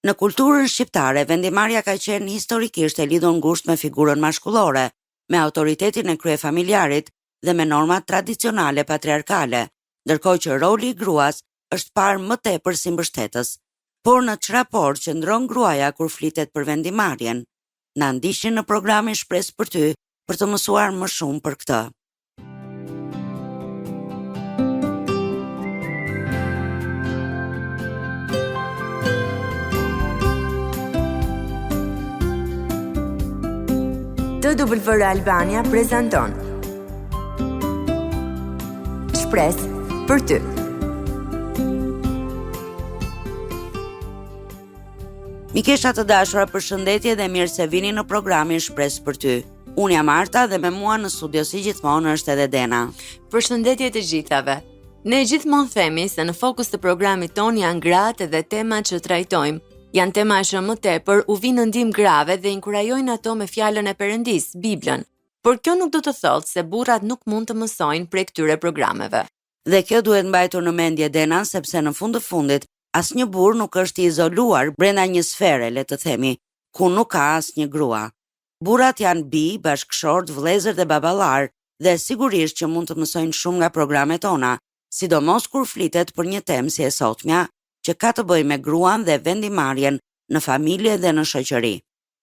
Në kulturën shqiptare, vendimarrja ka qenë historikisht e lidhur ngushtë me figurën mashkullore, me autoritetin e kryefamiljarit dhe me normat tradicionale patriarkale, ndërkohë që roli i gruas është parë më tepër si mbështetës. Por në çfarë raport qëndron gruaja kur flitet për vendimarrjen? Na ndiqni në programin Shpresë për ty për të mësuar më shumë për këtë. TWR Albania prezanton Shpresë për ty. Mikesha të dashura, përshëndetje dhe mirë se vini në programin Shpresë për ty. Unë jam Marta dhe me mua në studio si gjithmonë është edhe Dena. Përshëndetje të gjithave. Ne gjithmonë themi se në fokus të programit ton janë gratë dhe temat që trajtojmë. Janë tema që më tepër u vinë në ndihmë grave dhe inkurajojnë ato me fjalën e Perëndis, Biblën. Por kjo nuk do të thotë se burrat nuk mund të mësojnë prej këtyre programeve. Dhe kjo duhet mbajtur në mendje, Dena, sepse në fund të fundit asnjë burr nuk është i izoluar brenda një sfere, le të themi, ku nuk ka asnjë grua. Burrat janë bij, bashkëshort, vëllezër dhe baballar, dhe sigurisht që mund të mësojnë shumë nga programet tona, sidomos kur flitet për një temë si e sotmja, që ka të bëjë me gruan dhe vendimarrjen në familje dhe në shoqëri.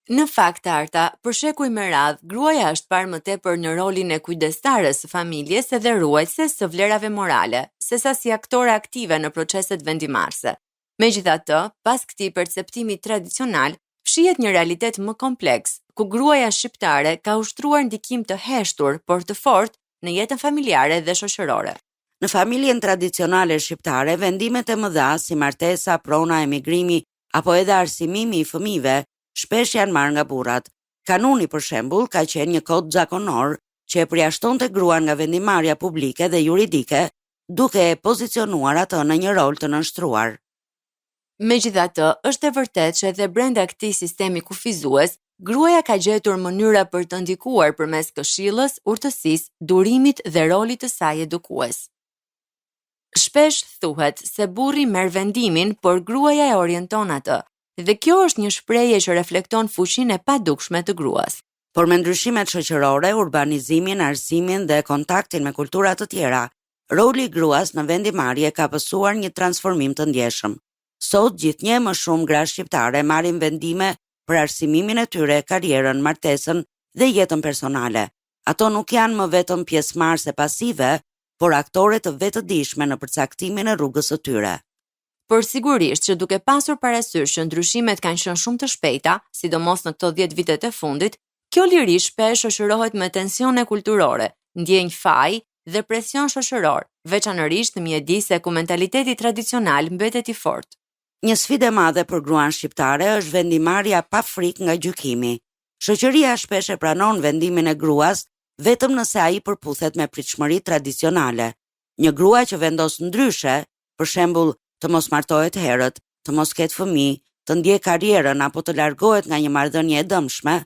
Në fakt, Arta, për shekuj me radh, gruaja është parë më tepër në rolin e kujdestares së familjes dhe ruajtëses së vlerave morale, sesa si aktore aktive në proceset vendimarrëse. Megjithatë, pas këtij perceptimi tradicional, fshihet një realitet më kompleks, ku gruaja shqiptare ka ushtruar ndikim të heshtur, por të fortë në jetën familjare dhe shoqërore. Në familjen tradicionale shqiptare, vendimet e mëdha si martesa, prona, emigrimi apo edhe arsimimi i fëmijëve shpesh janë marrë nga burrat. Kanuni, për shembull, ka qenë një kod zakonor që e përjashtonte gruan nga vendimarrja publike dhe juridike, duke e pozicionuar atë në një rol të nënshtruar. Megjithatë, është e vërtetë që edhe brenda këtij sistemi kufizues, gruaja ka gjetur mënyra për të ndikuar përmes këshillës, urtësisë, durimit dhe rolit të saj edukues. Shpesh thuhet se burri merr vendimin, por gruaja e orienton atë, dhe kjo është një shprehje që reflekton fuqinë e padukshme të gruas. Por me ndryshimet shoqërore, urbanizimin, arsimin dhe kontaktin me kultura të tjera, roli i gruas në vendimarrje ka pësuar një transformim të ndjeshëm. Sot gjithnjë më shumë gra shqiptare marrin vendime për arsimimin e tyre, karrierën, martesën dhe jetën personale. Ato nuk janë më vetëm pjesëmarrëse pasive, por aktore të vetëdijshme në përcaktimin e rrugës së tyre. Por sigurisht që duke pasur parasysh që ndryshimet kanë qenë shumë të shpejta, sidomos në këto 10 vitet e fundit, kjo liri shpesh shoqërohet me tensione kulturore, ndjenjë faj dhe presion shoqëror, veçanërisht në mjedise ku mentaliteti tradicional mbetet i fortë. Një sfidë e madhe për gruan shqiptare është vendimarrja pa frikë nga gjykimi. Shoqëria shpesh e pranon vendimin e gruas vetëm nëse ai përputhet me pritshmëri tradicionale. Një grua që vendos ndryshe, për shembull, të mos martohet herët, të mos ketë fëmijë, të ndjej karrierën apo të largohet nga një marrëdhënie e dëmshme,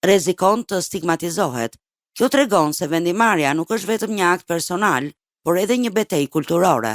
rrezikon të stigmatizohet. Kjo tregon se vendimarrja nuk është vetëm një akt personal, por edhe një betejë kulturore.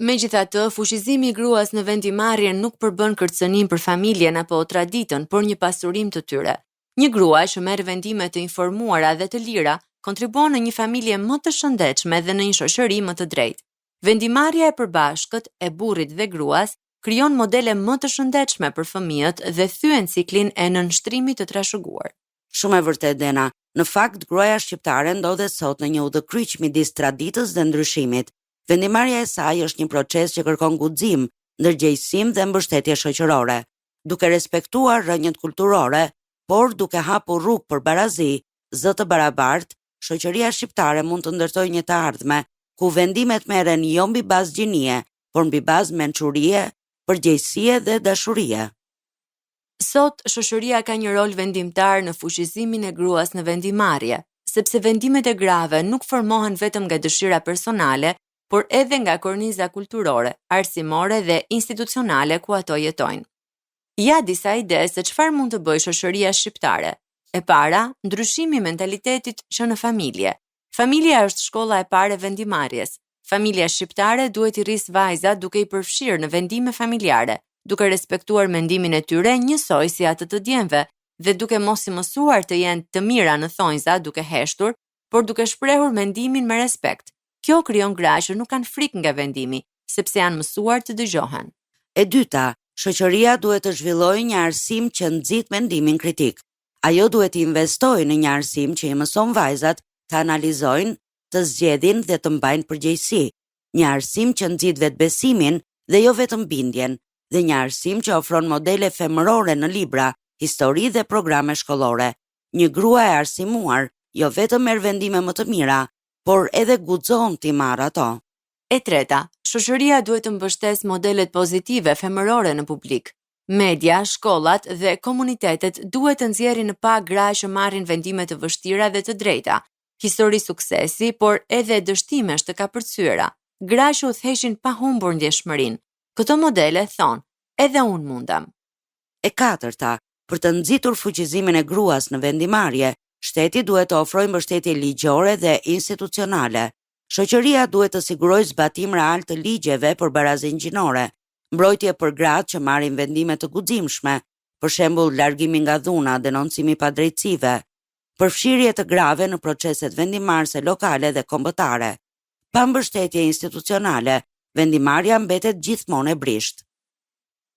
Megjithatë, fushizimi i gruas në vendimarrjen nuk përbën kërcënim për familjen apo traditën, por një pasurim të tyre. Një grua që merr vendime të informuara dhe të lira kontribuon në një familje më të shëndetshme dhe në një shoqëri më të drejtë. Vendimarrja e përbashkët e burrit dhe gruas krijon modele më të shëndetshme për fëmijët dhe thyen ciklin e nënshtrimit të trashëguar. Shumë e vërtetë, Dena. Në fakt, gruaja shqiptare ndodhet sot në një udhëkryq midis traditës dhe ndryshimit. Vendimarrja e saj është një proces që kërkon guxim, ndërgjegjësim dhe mbështetje shoqërore, duke respektuar rrënjët kulturore, por duke hapur rrugë për barazi, zë të barabartë, shoqëria shqiptare mund të ndërtojë një të ardhme ku vendimet merren jo mbi bazë gjinie, por mbi bazë mençurie, përgjegjësie dhe dashurie. Sot, shoqëria ka një rol vendimtar në fushizimin e gruas në vendimarrje, sepse vendimet e grave nuk formohen vetëm nga dëshira personale, por edhe nga korniza kulturore, arsimore dhe institucionale ku ato jetojnë. Ja disa ide se çfarë mund të bëjë shoqëria shqiptare. E para, ndryshimi i mentalitetit që në familje. Familja është shkolla e parë e vendimarrjes. Familja shqiptare duhet i rrisë vajzat duke i përfshirë në vendime familjare, duke respektuar mendimin e tyre njësoj si atë të djemve dhe duke mos i mësuar të jenë të mira në thonjza duke heshtur, por duke shprehur mendimin me respekt. Kjo krijon gra që nuk kanë frikë nga vendimi, sepse janë mësuar të dëgjohen. E dyta, shoqëria duhet të zhvillojë një arsim që nxit mendimin kritik. Ajo duhet të investojë në një arsim që i mëson vajzat të analizojnë, të zgjedhin dhe të mbajnë përgjegjësi, një arsim që nxit vetbesimin dhe jo vetëm bindjen, dhe një arsim që ofron modele femërore në libra, histori dhe programe shkollore. Një grua e arsimuar jo vetëm merr vendime më të mira, por edhe guxon t'i marrë ato. E treta, shoqëria duhet të mbështesë modelet pozitive femërore në publik. Media, shkollat dhe komunitetet duhet të nxjerrin në pa gra që marrin vendime të vështira dhe të drejta, histori suksesi, por edhe dështimesh të kapërcyera, gra që udhëheqin pa humbur ndjeshmërinë. Këto modele thon, edhe unë mundem. E katërta, për të nxitur fuqizimin e gruas në vendimarrje, shteti duhet të ofrojë mbështetje ligjore dhe institucionale. Shoqëria duhet të sigurojë zbatim real të ligjeve për barazinë gjinore, mbrojtje për gratë që marrin vendime të guximshme, për shembull largimi nga dhuna, denoncimi i padrejtësive, përfshirje të grave në proceset vendimarrëse lokale dhe kombëtare. Pa mbështetje institucionale, vendimarrja mbetet gjithmonë e brisht.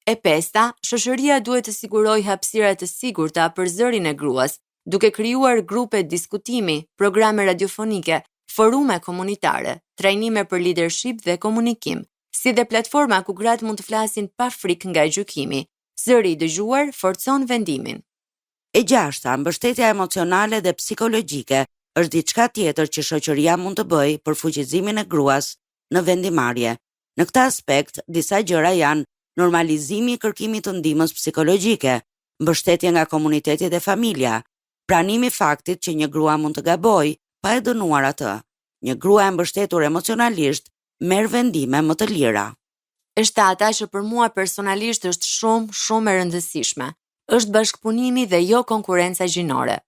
E pesta, shoqëria duhet të sigurojë hapësira të sigurta për zërin e gruas, duke krijuar grupe diskutimi, programe radiofonike, forume komunitare, trajnime për leadership dhe komunikim, si dhe platforma ku gratë mund të flasin pa frikë nga gjykimi. Zëri i dëgjuar forcon vendimin. E gjashta, mbështetja emocionale dhe psikologjike është diçka tjetër që shoqëria mund të bëjë për fuqizimin e gruas në vendimarrje. Në këtë aspekt, disa gjëra janë normalizimi i kërkimit të ndihmës psikologjike, mbështetje nga komuniteti dhe familja, pranimi i faktit që një grua mund të gabojë pa e dënuar atë. Një grua e mbështetur emocionalisht merr vendime më të lira. E shtata që për mua personalisht është shumë e rëndësishme, është bashkëpunimi dhe jo konkurenca gjinore.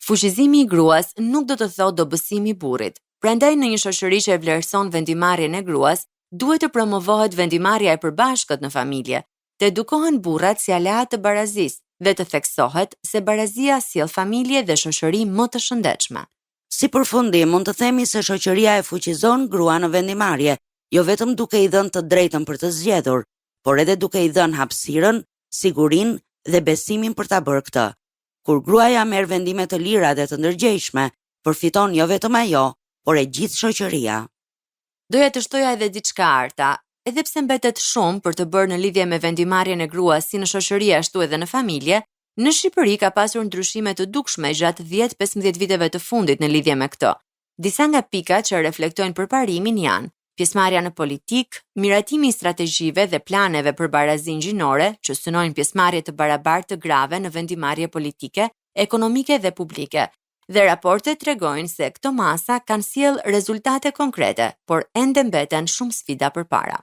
Fuqizimi i gruas nuk do të thotë dobësimi i burrit. Prandaj në një shoqëri që e vlerëson vendimarrjen e gruas, duhet të promovohet vendimarrja e përbashkët në familje, të edukohen burrat si aleat të barazisë dhe të theksohet se barazia sjell familje dhe shoqëri më të shëndetshme. Si përfundim, mund të themi se shoqëria e fuqizon grua në vendimarrje, jo vetëm duke i dhënë të drejtën për të zgjedhur, por edhe duke i dhënë hapësirën, sigurinë dhe besimin për ta bërë këtë. Kur gruaja merr vendime të lira dhe të ndërgjegjshme, përfiton jo vetëm ajo, por e gjithë shoqëria. Doja të shtoja edhe diçka Arta, edhe pse mbetet shumë për të bërë në lidhje me vendimarrjen e gruas si në shoqëri ashtu edhe në familje, në Shqipëri ka pasur ndryshime të dukshme gjatë 10-15 viteve të fundit në lidhje me këtë. Disa nga pikat që reflektojnë përparimin janë pjesëmarrja në politik, miratimi i strategjive dhe planeve për barazinë gjinore, që synojnë pjesëmarrje të barabartë të grave në vendimarrje politike, ekonomike dhe publike. Dhe raportet tregojnë se këto masa kanë sjellë rezultate konkrete, por ende mbeten shumë sfida përpara.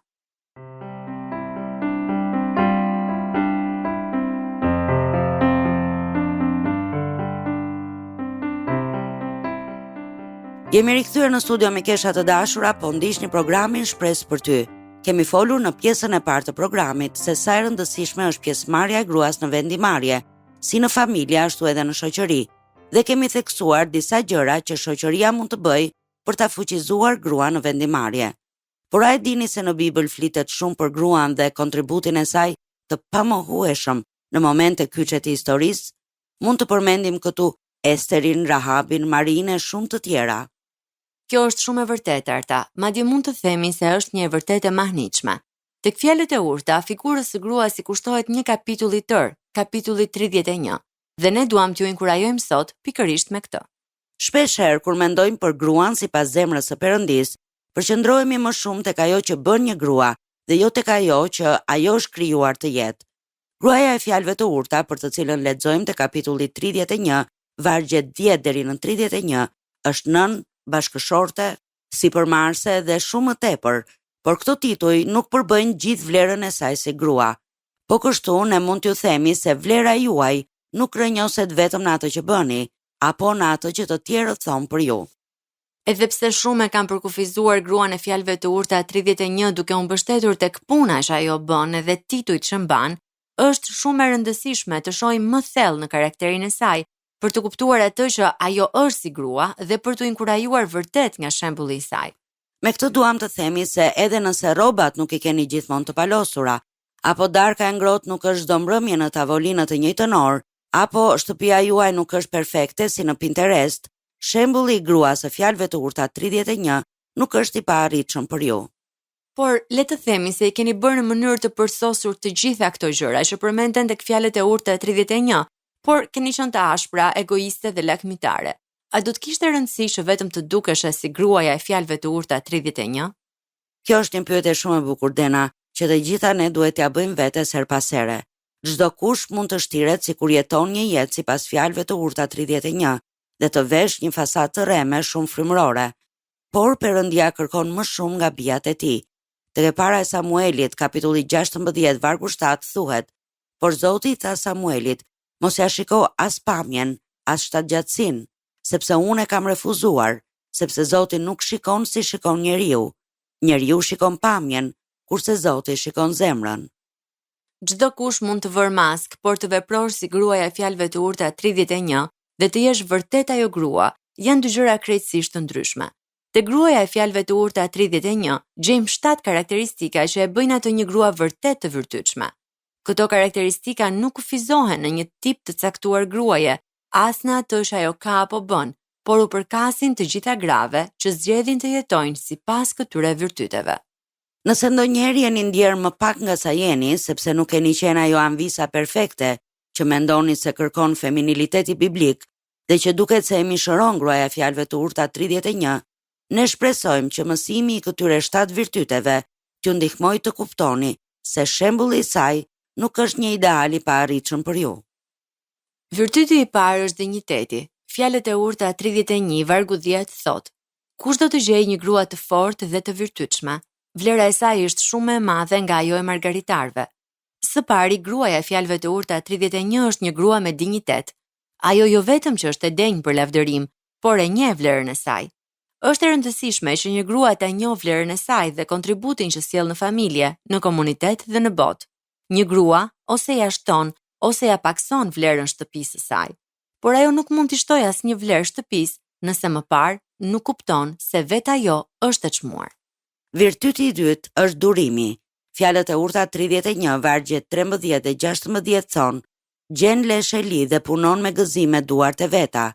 Jemi rikthyer në studio me Kesha të dashura, po ndiqni programin Shpresë për ty. Kemi folur në pjesën e parë të programit se sa e rëndësishme është pjesëmarrja e gruas në vendimarrje, si në familje ashtu edhe në shoqëri, dhe kemi theksuar disa gjëra që shoqëria mund të bëjë për ta fuqizuar gruan në vendimarrje. Por a e dini se në Bibël flitet shumë për gruan dhe kontributin e saj të pamohueshëm në momente kyçe të historisë? Mund të përmendim këtu Esterin, Rahabin, Marinë e shumë të tjera. Kjo është shumë e vërtetë, Arta, madje mund të themi se është një e vërtetë e mahnitshme. Tek fjalët e urta, figurës së gruas i kushtohet një kapitull i tërë, kapitulli 31, dhe ne duam t'ju inkurajojmë sot pikërisht me këtë. Shpeshherë kur mendojmë për gruan sipas zemrës së Perëndis, përqendrohemi më shumë tek ajo që bën një grua dhe jo tek ajo që ajo është krijuar të jetë. Gruaja e fjalëve të urta, për të cilën lexojmë te kapitulli 31, vargjet 10 deri në 31, është nën, bashkëshorte, sipërmarrëse dhe shumë më tepër, por këto tituj nuk përbëjnë gjithë vlerën e saj si grua. Po kështu ne mund t'ju themi se vlera juaj nuk rrënjoset vetëm në atë që bëni, apo në atë që të tjerët thonë për ju. Edhe pse shumë e kanë përkufizuar gruan e fjalëve të urta 31 duke u mbështetur tek puna që ajo bën edhe titujt që mban, është shumë e rëndësishme të shohim më thellë në karakterin e saj, për të kuptuar atë që ajo është si grua dhe për të inkurajuar vërtet nga shembulli i saj. Me këtë duam të themi se edhe nëse rrobat nuk i keni gjithmonë të palosura, apo darka e ngrohtë nuk është çdo mbrëmje në tavolinë të njëjtën orë, apo shtëpia juaj nuk është perfekte si në Pinterest, shembulli i gruas së fjalëve të urta 31 nuk është i paarritshëm për ju. Por le të themi se i keni bërë në mënyrë të përsosur të gjitha këto gjëra që përmenden tek fjalët e urta 31, por keni qenë të ashpra, egoiste dhe lakmitare. A do të kishte rëndësi që vetëm të dukeshe si gruaja e fjalëve të urta 31? Kjo është një pyetje shumë e bukur, Dena, që të gjitha ne duhet t'ja bëjmë vetes her pas here. Çdo kush mund të shtiret sikur jeton një jetë sipas fjalëve të urta 31 dhe të vesh një fasadë të rreme shumë frymërore. Por Perëndia kërkon më shumë nga bijat e tij. Tek e para e Samuelit, kapitulli 16, vargu 7 thuhet: Por Zoti tha Samuelit, mos ja shiko as pamjen, as shtatgjatësinë, sepse unë e kam refuzuar, sepse Zoti nuk shikon si shikon njeriu. Njeriu shikon pamjen, kurse Zoti shikon zemrën. Çdo kush mund të vër mask, por të veprosh si gruaja e fjalëve të urta 31 dhe të jesh vërtet ajo grua, janë dy gjëra krejtësisht të ndryshme. Te gruaja e fjalëve të urta 31 gjejmë 7 karakteristika që e bëjnë atë një grua vërtet të virtytshme. Këto karakteristika nuk kufizohen në një tip të caktuar gruaje, as në atë që ajo ka apo bën, por u përkasin të gjitha grave që zgjedhin të jetojnë sipas këtyre virtyteve. Nëse ndonjëherë jeni ndjerë më pak nga sa jeni, sepse nuk keni qenë ajo anvisa perfekte që mendoni se kërkon feminiliteti biblik dhe që duket se e mishëron gruaja e fjalëve të urta 31, ne shpresojmë që mësimi i këtyre 7 virtyteve t'ju ndihmojë të kuptoni se shembulli i saj nuk është një ideal i paarritshëm për ju. Virtyti i parë është dinjiteti. Fjalët e urta 31 vargu 10 thot: Kush do të gjejë një grua të fortë dhe të virtytshme? Vlera e saj është shumë e madhe nga ajo e margaritarëve. Së pari, gruaja e fjalëve të urta 31 është një grua me dinjitet. Ajo jo vetëm që është e denjë për lavdërim, por e njeh vlerën e saj. Është e rëndësishme që një grua ta njohë vlerën e saj dhe kontributin që sjell në familje, në komunitet dhe në botë. Një grua ose ja shton ose ja pakson vlerën shtëpisë së saj. Por ajo nuk mund t'i shtojë asnjë vlerë shtëpisë nëse më parë nuk kupton se vetë ajo është e çmuar. Virtyti i dytë është durimi. Fjalët e urta 31 vargjet 13 dhe 16 thon: Gjen lesh e li dhe punon me gëzim me duart e veta.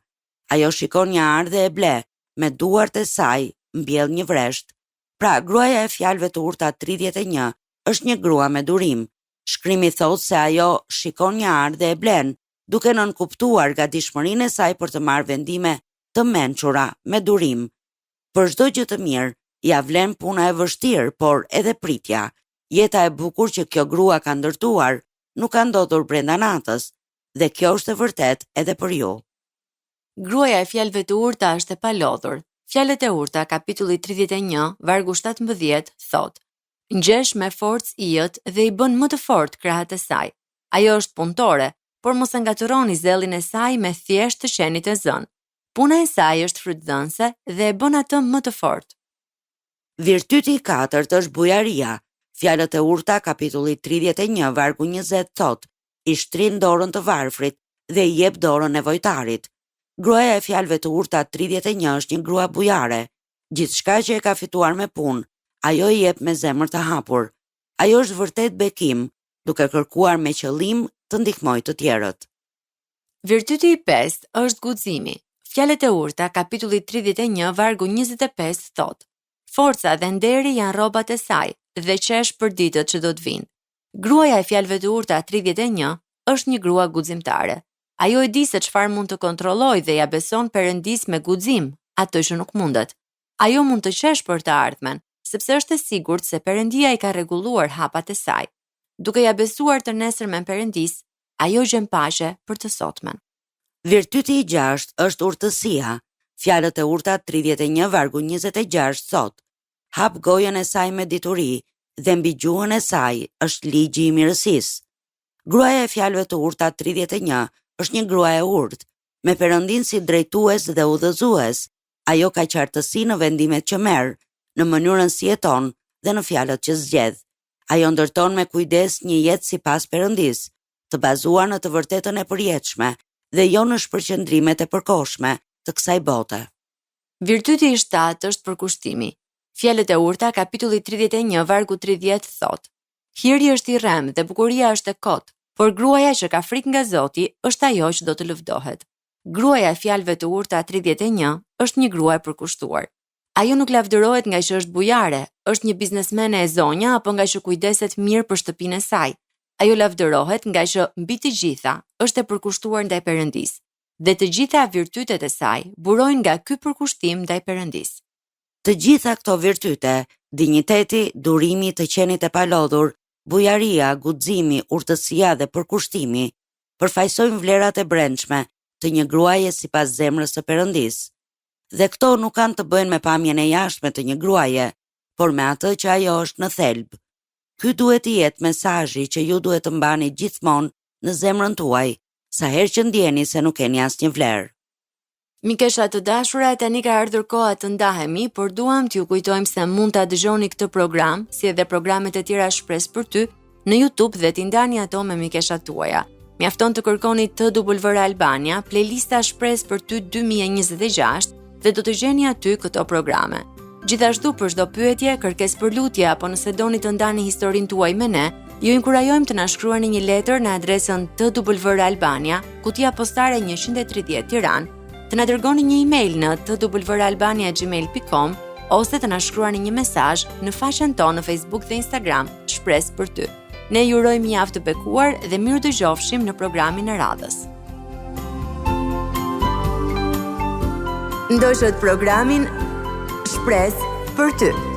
Ajo shikon një ardhe e ble, me duart e saj mbjell një vresht. Pra, gruaja e fjalëve të urta 31 është një grua me durim. Shkrimi thot se ajo shikon një ardhe e blen, duke nënkuptuar gatishmërinë e saj për të marrë vendime të mençura me durim. Për çdo gjë të mirë, ja vlen puna e vështirë, por edhe pritja. Jeta e bukur që kjo grua ka ndërtuar nuk ka ndodhur brenda natës, dhe kjo është e vërtet edhe për ju. Gruaja e fjalëve të urta është e palodhur. Fjalët e urta, kapitulli 31, vargu 17 thot: Ngjesh me forcë ijët dhe i bën më të fortë krahët e saj. Ajo është punëtore, por mos e ngaturoni zellin e saj me thjesht të qenit e zënë. Puna e saj është frytdhënëse dhe e bën atë më të fortë. Virtyti i katërt është bujaria. Fjalët e urta, kapitulli 31, vargu 20 thot: I shtrin dorën të varfrit dhe i jep dorën nevojtarit. Gruaja e fjalëve të urta 31 është një grua bujare. Gjithçka që e ka fituar me punë, ajo i jep me zemër të hapur. Ajo është vërtet bekim, duke kërkuar me qëllim të ndihmojë të tjerët. Virtyti i pestë është guximi. Fjalët e urta, kapitulli 31, vargu 25 thot: Forca dhe nderi janë rrobat e saj dhe qesh për ditët që do të vinë. Gruaja e fjalëve të urta 31 është një grua guximtare. Ajo e di se çfarë mund të kontrollojë dhe ja beson Perëndis me guxim atë që nuk mundet. Ajo mund të qesh për të ardhmen, sepse është e sigurt se Perëndia i ka rregulluar hapat e saj. Duke ja besuar të nesërmen Perëndis, ajo gjen paqe për të sotmen. Virtyti i gjashtë është urtësia. Fjalët e urta 31 vargu 26 thot: Hap gojën e saj me dituri dhe mbi gjuhën e saj është ligji i mirësisë. Gruaja e fjalëve të urta 31 është një grua e urtë, me Perëndin si drejtues dhe udhëzues. Ajo ka qartësi në vendimet që merr, në mënyrën si jeton dhe në fjalët që zgjedh. Ajo ndërton me kujdes një jetë sipas Perëndis, të bazuar në të vërtetën e përjetshme dhe jo në shpërqendrimet e përkohshme të kësaj bote. Virtyti i 7 është përkushtimi. Fjalët e urta, kapitulli 31, vargu 30 thot: Hiri është i rrem dhe bukuria është e kot, por gruaja që ka frikë nga Zoti është ajo që do të lëvdohet. Gruaja e fjalëve të urta 31 është një grua e përkushtuar. Ajo nuk lavdërohet nga që është bujare, është një biznesmene e zonja apo nga që kujdeset mirë për shtëpinë e saj. Ajo lavdërohet nga që mbi të gjitha është e përkushtuar ndaj Perëndis, dhe të gjitha virtytet e saj burojnë nga ky përkushtim ndaj Perëndis. Të gjitha këto virtyte, dinjiteti, durimi, të qenit e palodhur, bujaria, guximi, urtësia dhe përkushtimi, përfaqësojnë vlerat e brendshme të një gruaje sipas zemrës së Perëndis. Dhe këto nuk kanë të bëjnë me pamjen e jashtme të një gruaje, por me atë që ajo është në thelb. Ky duhet të jetë mesazhi që ju duhet të mbani gjithmonë në zemrën tuaj, sa herë që ndjeni se nuk keni asnjë vlerë. Mikesha të dashura, tani ka ardhur koha të ndahemi, por duam t'ju kujtojmë se mund ta dëgjoni këtë program, si edhe programet e tjera Shpresë për ty, në YouTube dhe t'i ndani ato me mikeshat tuaja. Mjafton të kërkoni TWR Albania, playlista Shpresë për ty 2026 dhe do të gjeni aty këto programe. Gjithashtu për çdo pyetje, kërkesë për lutje apo nëse doni të ndani historinë tuaj me ne, ju inkurajojmë të na shkruani një letër në adresën TWR Albania, kutia postare 130 Tiranë, të na dërgoni një email në twralbania@gmail.com ose të na shkruani një mesazh në faqen tonë në Facebook dhe Instagram, Shpresë për ty. Ne ju urojmë një javë të bekuar dhe mirë dëgjofshim në programin e radhës. Ndoshët programin Shpresë për ty.